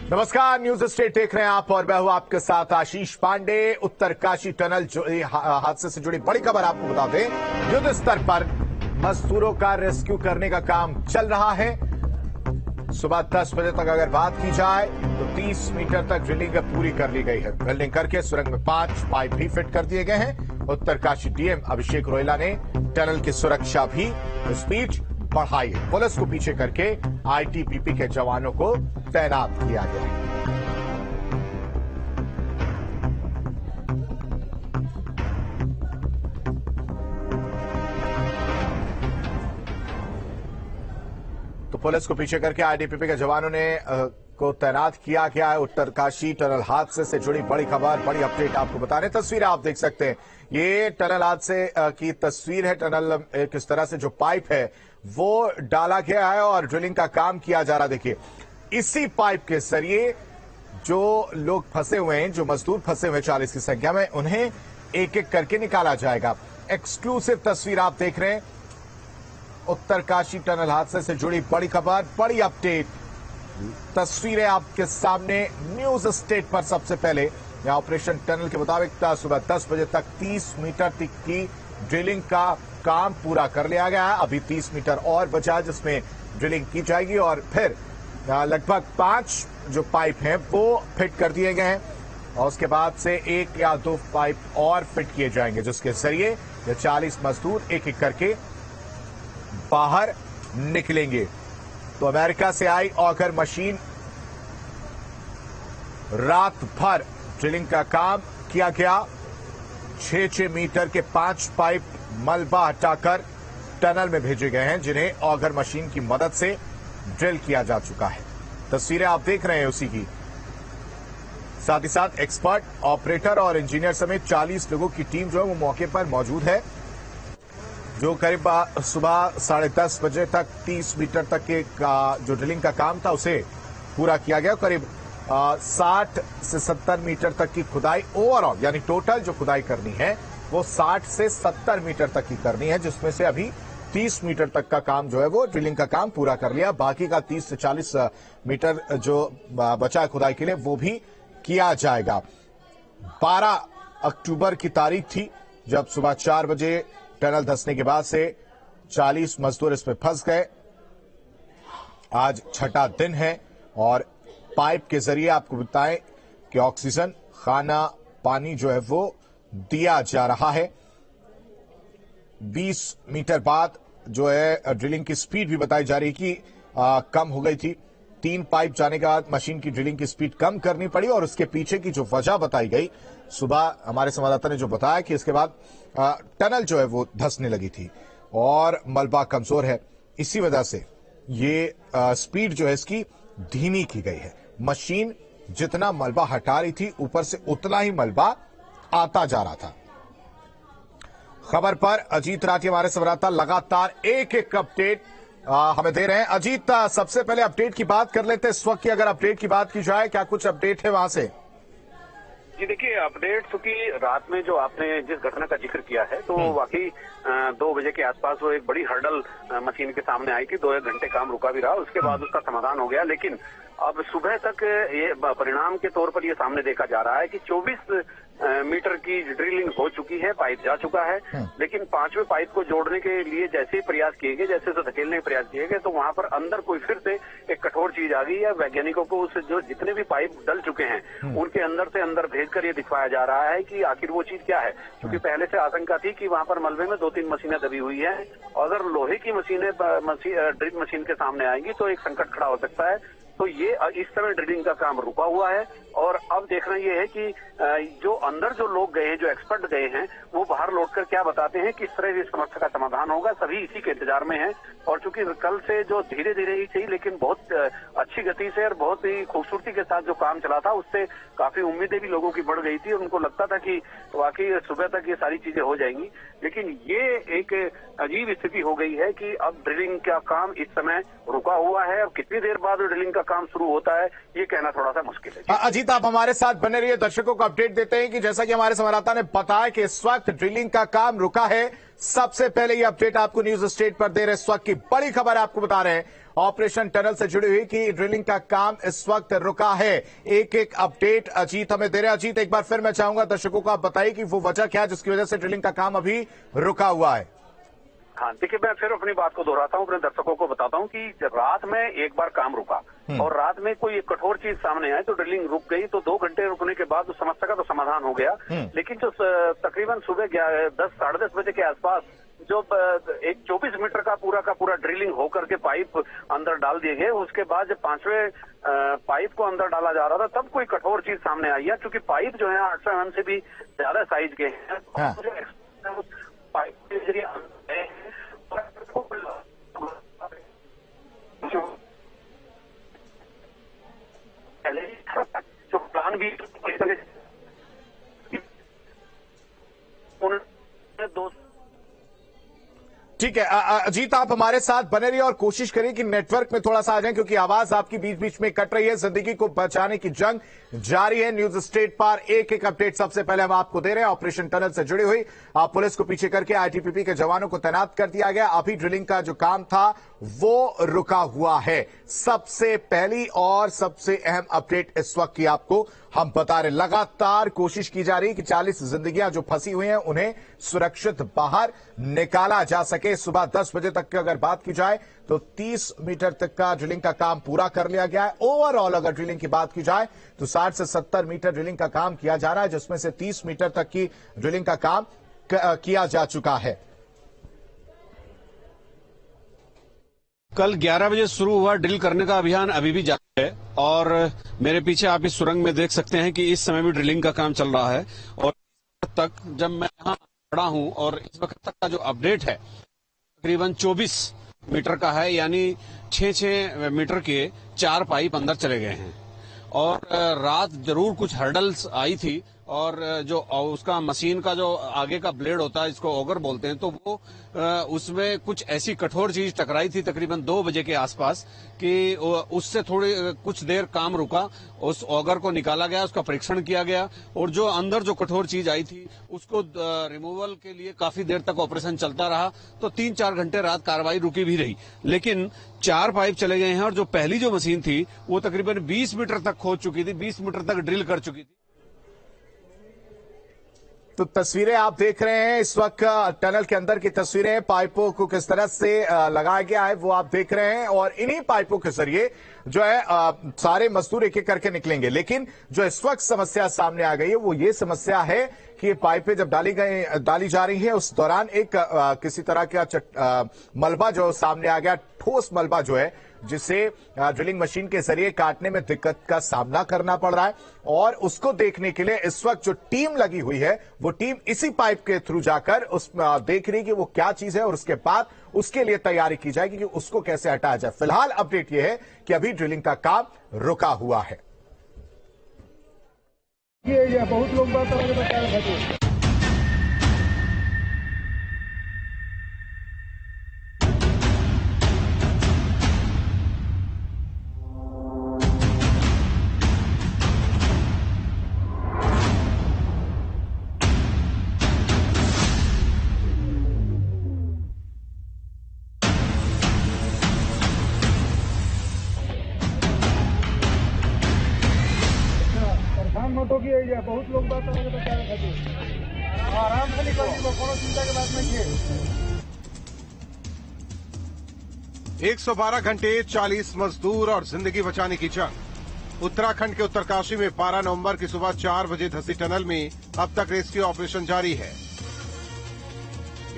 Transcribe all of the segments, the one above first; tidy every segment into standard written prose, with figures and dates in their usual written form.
नमस्कार, news state देख रहे हैं आप और मैं हूं आपके साथ आशीष पांडे। उत्तरकाशी टनल हादसे से जुड़ी बड़ी खबर आपको बता दें। युद्ध स्तर पर मजदूरों का रेस्क्यू करने का काम चल रहा है। सुबह 10 बजे तक अगर बात की जाए तो 30 मीटर तक ड्रिलिंग पूरी कर ली गई है। ड्रिलिंग करके सुरंग में 5 पाइप भी फिट कर दिए गए हैं। उत्तरकाशी डीएम अभिषेक रोहिला ने टनल की सुरक्षा भी स्पीड बढ़ाई। पुलिस को पीछे करके आईटीबीपी के जवानों को तैनात किया गया है। तो पुलिस को पीछे करके आईटीबीपी के जवानों ने को तैनात किया गया है। उत्तरकाशी टनल हादसे से जुड़ी बड़ी खबर, बड़ी अपडेट आपको बता रहे। तस्वीरें आप देख सकते हैं, ये टनल हादसे की तस्वीर है। टनल किस तरह से जो पाइप है वो डाला गया है और ड्रिलिंग का काम किया जा रहा है। देखिए, इसी पाइप के जरिए जो लोग फंसे हुए हैं, जो मजदूर फंसे हुए 40 की संख्या में, उन्हें एक एक करके निकाला जाएगा। एक्सक्लूसिव तस्वीर आप देख रहे हैं। उत्तरकाशी टनल हादसे से जुड़ी बड़ी खबर, बड़ी अपडेट, तस्वीरें आपके सामने न्यूज स्टेट पर। सबसे पहले यहां ऑपरेशन टनल के मुताबिक सुबह 10 बजे तक 30 मीटर तक की ड्रिलिंग का काम पूरा कर लिया गया है। अभी 30 मीटर और बचा है जिसमें ड्रिलिंग की जाएगी और फिर लगभग 5 जो पाइप हैं वो फिट कर दिए गए हैं और उसके बाद से 1 या 2 पाइप और फिट किए जाएंगे जिसके जरिए ये 40 मजदूर एक एक करके बाहर निकलेंगे। तो अमेरिका से आई ऑगर मशीन, रात भर ड्रिलिंग का काम किया गया। 6-6 मीटर के 5 पाइप मलबा हटाकर टनल में भेजे गए हैं जिन्हें ऑगर मशीन की मदद से ड्रिल किया जा चुका है। तस्वीरें आप देख रहे हैं उसी की। साथ ही साथ एक्सपर्ट, ऑपरेटर और इंजीनियर समेत 40 लोगों की टीम जो है वो मौके पर मौजूद है, जो करीब सुबह 10:30 बजे तक 30 मीटर तक के जो ड्रिलिंग का काम था उसे पूरा किया गया। करीब 60 से 70 मीटर तक की खुदाई ओवरऑल, यानी टोटल जो खुदाई करनी है वो 60 से 70 मीटर तक की करनी है, जिसमें से अभी 30 मीटर तक का काम जो है वो ड्रिलिंग का काम पूरा कर लिया। बाकी का 30 से 40 मीटर जो बचा है खुदाई के लिए वो भी किया जाएगा। 12 अक्टूबर की तारीख थी जब सुबह 4 बजे टनल धंसने के बाद से 40 मजदूर इसमें फंस गए। आज छठा दिन है और पाइप के जरिए आपको बताएं कि ऑक्सीजन, खाना, पानी जो है वो दिया जा रहा है। 20 मीटर बाद जो है ड्रिलिंग की स्पीड भी बताई जा रही कि कम हो गई थी। 3 पाइप जाने के बाद मशीन की ड्रिलिंग की स्पीड कम करनी पड़ी और उसके पीछे की जो वजह बताई गई, सुबह हमारे संवाददाता ने जो बताया कि इसके बाद टनल जो है वो धंसने लगी थी और मलबा कमजोर है, इसी वजह से ये स्पीड जो है इसकी धीमी की गई है। मशीन जितना मलबा हटा रही थी ऊपर से उतना ही मलबा आता जा रहा था। खबर पर अजीत राठी हमारे संवाददाता लगातार एक एक अपडेट हमें दे रहे हैं। अजीत, सबसे पहले अपडेट की बात कर लेते हैं। इस वक्त की अगर अपडेट की बात की जाए, क्या कुछ अपडेट है वहां से? जी देखिए, अपडेट चूंकि रात में जो आपने जिस घटना का जिक्र किया है तो वाकई 2 बजे के आसपास वो एक बड़ी हर्डल मशीन के सामने आई थी। 2-1 घंटे काम रुका भी रहा, उसके बाद उसका समाधान हो गया। लेकिन अब सुबह तक ये परिणाम के तौर पर ये सामने देखा जा रहा है कि 24 मीटर की ड्रिलिंग हो चुकी है, पाइप जा चुका है। लेकिन 5वें पाइप को जोड़ने के लिए जैसे ही प्रयास किए गए, जैसे धकेलने के प्रयास किए गए, तो वहां पर अंदर कोई फिर से एक कठोर चीज आ गई है। वैज्ञानिकों को उस जो जितने भी पाइप डल चुके हैं उनके अंदर से अंदर भेजकर ये दिखवाया जा रहा है कि आखिर वो चीज क्या है। क्योंकि पहले से आशंका थी कि वहां पर मलबे में 2-3 मशीनें दबी हुई है। अगर लोहे की मशीनें ड्रिल मशीन के सामने आएंगी तो एक संकट खड़ा हो सकता है। तो ये इस समय ड्रिलिंग का काम रुका हुआ है और अब देखना ये है कि जो अंदर जो लोग गए हैं, जो एक्सपर्ट गए हैं, वो बाहर लौटकर क्या बताते हैं, किस तरह इस समस्या का समाधान होगा। सभी इसी के इंतजार में हैं और चूंकि कल से जो धीरे धीरे ही सही लेकिन बहुत अच्छी गति से और बहुत ही खूबसूरती के साथ जो काम चला था, उससे काफी उम्मीदें भी लोगों की बढ़ गई थी और उनको लगता था कि वाकई सुबह तक ये सारी चीजें हो जाएंगी। लेकिन ये एक अजीब स्थिति हो गई है कि अब ड्रिलिंग का काम इस समय रुका हुआ है और कितनी देर बाद ड्रिलिंग का काम शुरू होता है ये कहना थोड़ा सा मुश्किल है। अजीत, आप हमारे साथ बने रहिए, दर्शकों को अपडेट देते हैं कि जैसा कि हमारे संवाददाता ने बताया कि इस वक्त ड्रिलिंग का काम रुका है। सबसे पहले ये अपडेट आपको न्यूज स्टेट पर दे रहे इस वक्त की बड़ी खबर आपको बता रहे हैं ऑपरेशन टनल से जुड़ी हुई कि ड्रिलिंग का काम इस वक्त रुका है। एक एक अपडेट अजीत हमें दे रहे हैं। अजीत, एक बार फिर मैं चाहूंगा दर्शकों को आप बताइए कि वो वजह क्या है जिसकी वजह से ड्रिलिंग का काम अभी रुका हुआ है। हाँ देखिए, मैं फिर अपनी बात को दोहराता हूँ, अपने दर्शकों को बताता हूँ कि रात में एक बार काम रुका और रात में कोई एक कठोर चीज सामने आई तो ड्रिलिंग रुक गई। तो 2 घंटे रुकने के बाद उस समस्या का तो समाधान हो गया, लेकिन जो तकरीबन सुबह 10 साढ़े 10 बजे के आसपास जो एक 24 मीटर का पूरा ड्रिलिंग होकर के पाइप अंदर डाल दिए गए, उसके बाद जब 5वें पाइप को अंदर डाला जा रहा था तब कोई कठोर चीज सामने आई है, क्योंकि पाइप जो है 800 mm से भी ज्यादा साइज के हैं। पाइप के जरिए जो प्लान भी ठीक है अजीत, आप हमारे साथ बने रहिए और कोशिश करिए कि नेटवर्क में थोड़ा सा आ जाएं, क्योंकि आवाज आपकी बीच बीच में कट रही है। जिंदगी को बचाने की जंग जारी है। न्यूज स्टेट पर एक एक अपडेट सबसे पहले हम आपको दे रहे हैं। ऑपरेशन टनल से जुड़ी हुई पुलिस को पीछे करके आईटीबीपी के जवानों को तैनात कर दिया गया। अभी ड्रिलिंग का जो काम था वो रुका हुआ है। सबसे पहली और सबसे अहम अपडेट इस वक्त की आपको हम बता रहे, लगातार कोशिश की जा रही है कि 40 जिंदगियां जो फंसी हुई हैं उन्हें सुरक्षित बाहर निकाला जा सके। सुबह 10 बजे तक की अगर बात की जाए तो 30 मीटर तक का ड्रिलिंग का काम पूरा कर लिया गया है। ओवरऑल अगर ड्रिलिंग की बात की जाए तो 60 से 70 मीटर ड्रिलिंग का काम किया जा रहा है, जिसमें से 30 मीटर तक की ड्रिलिंग का काम किया जा चुका है। कल 11 बजे शुरू हुआ ड्रिल करने का अभियान अभी भी जारी है और मेरे पीछे आप इस सुरंग में देख सकते हैं कि इस समय भी ड्रिलिंग का काम चल रहा है। और इस वक्त तक जब मैं यहाँ खड़ा हूँ और इस वक्त तक का जो अपडेट है तकरीबन 24 मीटर का है, यानी 6-6 मीटर के 4 पाइप अंदर चले गए हैं। और रात जरूर कुछ हर्डल्स आई थी और जो उसका मशीन का जो आगे का ब्लेड होता है, इसको ऑगर बोलते हैं, तो वो उसमें कुछ ऐसी कठोर चीज टकराई थी तकरीबन 2 बजे के आसपास कि उससे थोड़ी कुछ देर काम रुका। उस ऑगर को निकाला गया, उसका परीक्षण किया गया और जो अंदर जो कठोर चीज आई थी उसको रिमूवल के लिए काफी देर तक ऑपरेशन चलता रहा। तो 3-4 घंटे रात कार्रवाई रुकी भी रही, लेकिन 4 पाइप चले गए हैं और जो पहली जो मशीन थी वो तकरीबन 20 मीटर तक खोद चुकी थी, 20 मीटर तक ड्रिल कर चुकी थी। तो तस्वीरें आप देख रहे हैं इस वक्त टनल के अंदर की तस्वीरें, पाइपों को किस तरह से लगाया गया है वो आप देख रहे हैं। और इन्हीं पाइपों के जरिए जो है सारे मजदूर एक एक करके निकलेंगे। लेकिन जो इस वक्त समस्या सामने आ गई है वो ये समस्या है कि ये पाइपें जब डाली जा रही है उस दौरान एक किसी तरह का मलबा जो सामने आ गया, ठोस मलबा जो है, जिसे ड्रिलिंग मशीन के जरिए काटने में दिक्कत का सामना करना पड़ रहा है। और उसको देखने के लिए इस वक्त जो टीम लगी हुई है वो टीम इसी पाइप के थ्रू जाकर उस देख रही है कि वो क्या चीज है और उसके बाद उसके लिए तैयारी की जाएगी कि उसको कैसे हटाया जाए। फिलहाल अपडेट यह है कि अभी ड्रिलिंग का काम रुका हुआ है। ये बहुत लोग बात करेंगे। मोटो की है, बहुत लोग बात करेंगे तो क्या खाते आराम से निकलिए, कोनो चिंता की बात नहीं है। 112 घंटे 40 मजदूर और जिंदगी बचाने की जंग। उत्तराखंड के उत्तरकाशी में 12 नवंबर की सुबह 4 बजे धसी टनल में अब तक रेस्क्यू ऑपरेशन जारी है।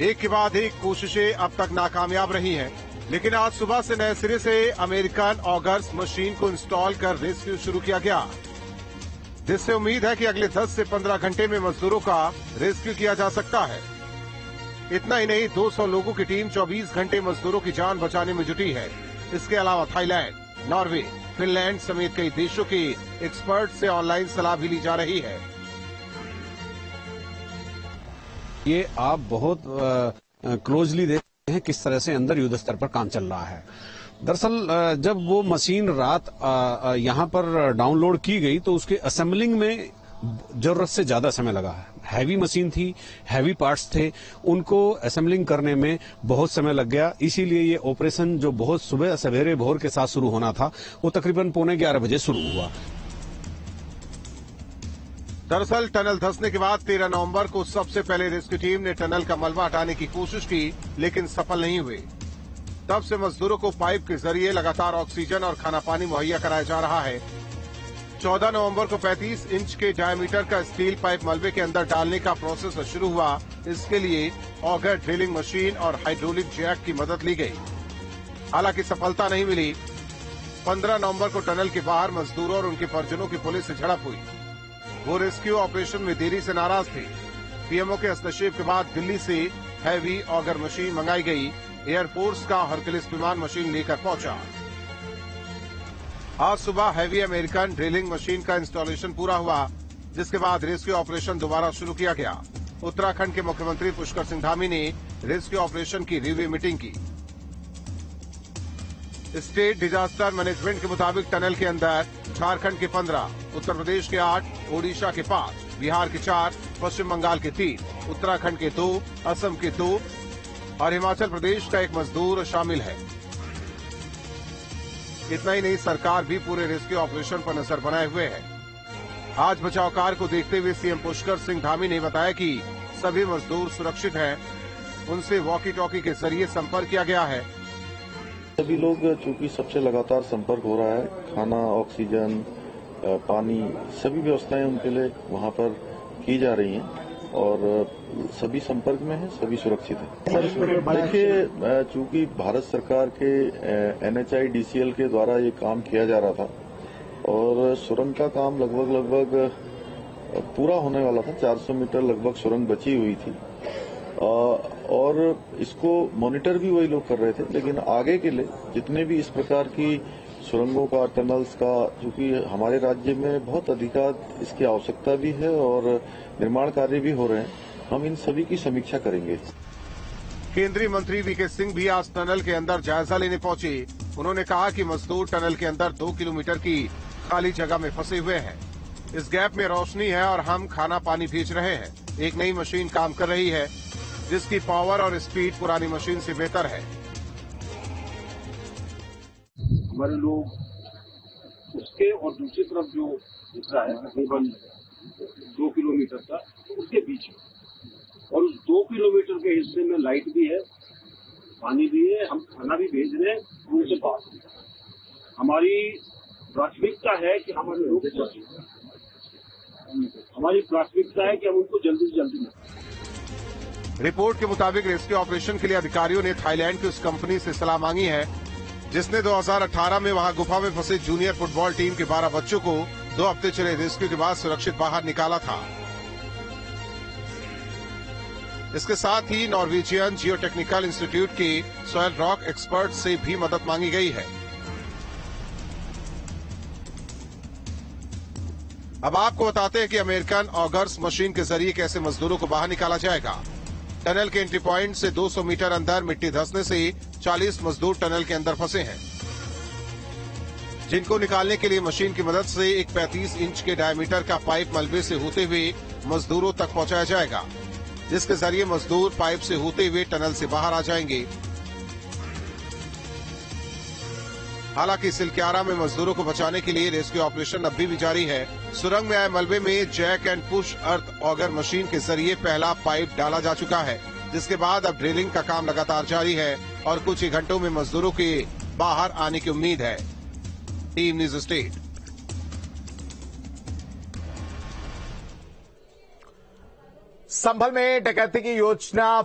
एक के बाद एक कोशिशें अब तक नाकामयाब रही हैं, लेकिन आज सुबह से नए सिरे से अमेरिकन ऑगर्स मशीन को इंस्टॉल कर रेस्क्यू शुरू किया गया, जिससे उम्मीद है कि अगले 10 से 15 घंटे में मजदूरों का रेस्क्यू किया जा सकता है। इतना ही नहीं, 200 लोगों की टीम 24 घंटे मजदूरों की जान बचाने में जुटी है। इसके अलावा थाईलैंड, नॉर्वे, फिनलैंड समेत कई देशों के एक्सपर्ट से ऑनलाइन सलाह भी ली जा रही है। ये आप बहुत क्लोजली देखते हैं किस तरह से अंदर युद्ध स्तर पर काम चल रहा है दरअसल जब वो मशीन रात यहाँ पर डाउनलोड की गई तो उसके असेंबलिंग में जरूरत से ज्यादा समय लगा है। हैवी मशीन थी, हैवी पार्ट्स थे, उनको असेंबलिंग करने में बहुत समय लग गया। इसीलिए ये ऑपरेशन जो बहुत सुबह सवेरे भोर के साथ शुरू होना था वो तकरीबन 11:15 बजे शुरू हुआ। दरअसल टनल धंसने के बाद 13 नवंबर को सबसे पहले रेस्क्यू टीम ने टनल का मलबा हटाने की कोशिश की, लेकिन सफल नहीं हुए। तब से मजदूरों को पाइप के जरिए लगातार ऑक्सीजन और खाना पानी मुहैया कराया जा रहा है। 14 नवंबर को 35 इंच के डायमीटर का स्टील पाइप मलबे के अंदर डालने का प्रोसेस शुरू हुआ। इसके लिए ऑगर ड्रिलिंग मशीन और हाइड्रोलिक जैक की मदद ली गई, हालांकि सफलता नहीं मिली। 15 नवंबर को टनल के बाहर मजदूरों और उनके परिजनों की पुलिस से झड़प हुई। वो रेस्क्यू ऑपरेशन में देरी से नाराज थे। पीएमओ के हस्तक्षेप के बाद दिल्ली से हैवी ऑगर मशीन मंगाई गई। एयरफोर्स का हरक्यूलिस विमान मशीन लेकर पहुंचा। आज सुबह हैवी अमेरिकन ड्रिलिंग मशीन का इंस्टॉलेशन पूरा हुआ, जिसके बाद रेस्क्यू ऑपरेशन दोबारा शुरू किया गया। उत्तराखंड के मुख्यमंत्री पुष्कर सिंह धामी ने रेस्क्यू ऑपरेशन की रिव्यू मीटिंग की। स्टेट डिजास्टर मैनेजमेंट के मुताबिक टनल के अंदर झारखंड के 15, उत्तर प्रदेश के 8, ओडिशा के 5, बिहार के 4, पश्चिम बंगाल के 3, उत्तराखंड के 2, असम के 2 और हिमाचल प्रदेश का 1 मजदूर शामिल है। इतना ही नहीं, सरकार भी पूरे रेस्क्यू ऑपरेशन पर नजर बनाए हुए है। आज बचाव कार्य को देखते हुए सीएम पुष्कर सिंह धामी ने बताया कि सभी मजदूर सुरक्षित हैं। उनसे वॉकी टॉकी के जरिए संपर्क किया गया है। सभी लोग, चूंकि सबसे लगातार संपर्क हो रहा है, खाना, ऑक्सीजन, पानी, सभी व्यवस्थाएं उनके लिए वहां पर की जा रही हैं और सभी संपर्क में हैं, सभी सुरक्षित हैं। देखिए, चूंकि भारत सरकार के NHIDCL के द्वारा ये काम किया जा रहा था और सुरंग का काम लगभग पूरा होने वाला था। 400 मीटर लगभग सुरंग बची हुई थी और इसको मॉनिटर भी वही लोग कर रहे थे। लेकिन आगे के लिए जितने भी इस प्रकार की सुरंगों का, टनल्स का, चूंकि हमारे राज्य में बहुत अधिकाधिक इसकी आवश्यकता भी है और निर्माण कार्य भी हो रहे हैं, हम इन सभी की समीक्षा करेंगे। केंद्रीय मंत्री वीके सिंह भी आज टनल के अंदर जायजा लेने पहुंचे। उन्होंने कहा कि मजदूर टनल के अंदर 2 किलोमीटर की खाली जगह में फंसे हुए हैं। इस गैप में रोशनी है और हम खाना पानी भेज रहे हैं। एक नई मशीन काम कर रही है, जिसकी पावर और स्पीड पुरानी मशीन से बेहतर है। हमारे लोग उसके और दूसरी तरफ जो दिख रहा है तकरीबन 2 किलोमीटर का, उसके बीच में, और उस 2 किलोमीटर के हिस्से में लाइट भी है, पानी भी है, हम खाना भी भेज रहे हैं उनसे पास। हमारी प्राथमिकता है कि हमारे लोग सुरक्षित हैं। हमारी प्राथमिकता है कि हम उनको जल्दी से जल्दी मिलें। रिपोर्ट के मुताबिक रेस्क्यू ऑपरेशन के लिए अधिकारियों ने थाईलैंड की उस कंपनी से सलाह मांगी है जिसने 2018 में वहां गुफा में फंसे जूनियर फुटबॉल टीम के 12 बच्चों को 2 हफ्ते चले रेस्क्यू के बाद सुरक्षित बाहर निकाला था। इसके साथ ही नॉर्वेजियन जियोटेक्निकल इंस्टीट्यूट के सॉयल रॉक एक्सपर्ट से भी मदद मांगी गई है। अब आपको बताते हैं कि अमेरिकन ऑगर्स मशीन के जरिए कैसे मजदूरों को बाहर निकाला जाएगा। टनल के एंट्री पॉइंट से 200 मीटर अंदर मिट्टी धंसने से 40 मजदूर टनल के अंदर फंसे हैं, जिनको निकालने के लिए मशीन की मदद से एक 35 इंच के डायमीटर का पाइप मलबे से होते हुए मजदूरों तक पहुंचाया जाएगा, जिसके जरिए मजदूर पाइप से होते हुए टनल से बाहर आ जाएंगे। हालांकि सिलक्यारा में मजदूरों को बचाने के लिए रेस्क्यू ऑपरेशन अभी भी जारी है। सुरंग में आए मलबे में jack and push earth auger machine के जरिए पहला पाइप डाला जा चुका है, जिसके बाद अब ड्रिलिंग का काम लगातार जारी है और कुछ ही घंटों में मजदूरों के बाहर आने की उम्मीद है। Team news state. संभल में डकैती की योजना